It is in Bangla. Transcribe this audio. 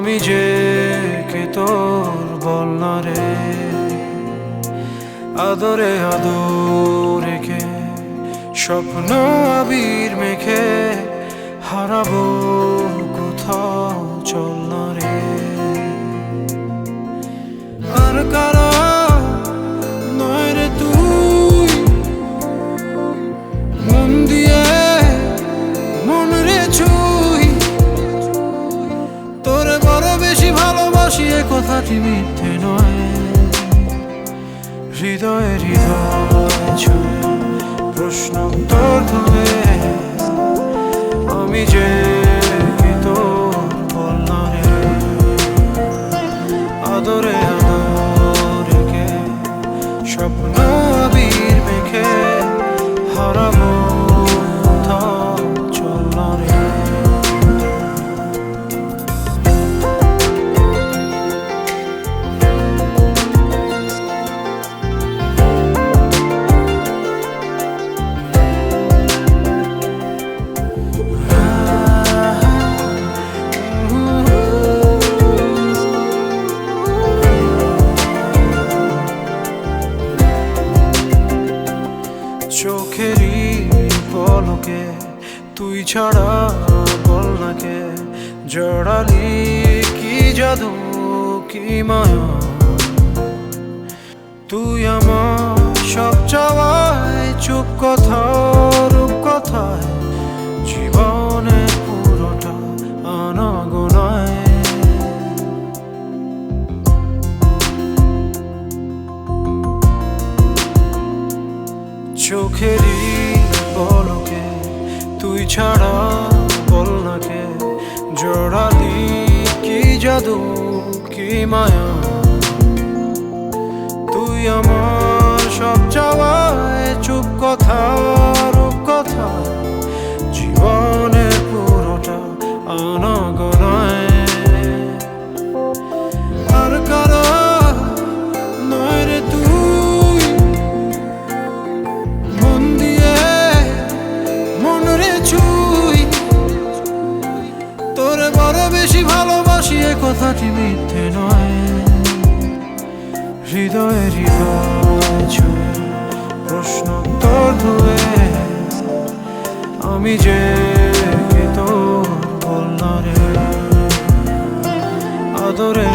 আমি যে কে তোর বল না রে, আদরে আদর রেখে স্বপ্ন আবির মেখে হারাবো কোথাও, চল না রে। আর কারা নয় রে তুই, মন দিয়ে মন রে ছুই, তোরে বড় বেশি ভালোবাসি এ কথাটি মিথ্যে নয়। হৃদয়ে হৃদয় ছুঁয়ে প্রশ্ন উত্তর ধরে আমি যে কে তোর বল না রে, আদরে আদর রেখে স্বপ্ন আবির মেখে হারাবো কোথাও, চল না রে। চোখেরই পলকে তুই ছাড়া বল না কে জড়ালি, কি জাদু কি মায়া, তুই আমার সব চাওয়ায় চুপ কথা রূপ কথায় জীবনে পুরোটা আনাগোনায়। চোখেরই পলকে তুই ছাড়া বল না কে জড়ালি, কি জাদু কি মায়া, তুই আমার সব চাওয়ায় চুপ কথা রূপ কথা জীবনের পুরোটা আনাগোনায়। আর কারা নয় রে তুই, মন দিয়ে মন রে ছুই, তোরে বড় বেশি ভালোবাসি এ কথাটি মিথ্যে নয়। হৃদয়ে হৃদয় ছুঁয়ে প্রশ্ন উত্তর ধরে আমি যে কে তোর বল না রে, আদরে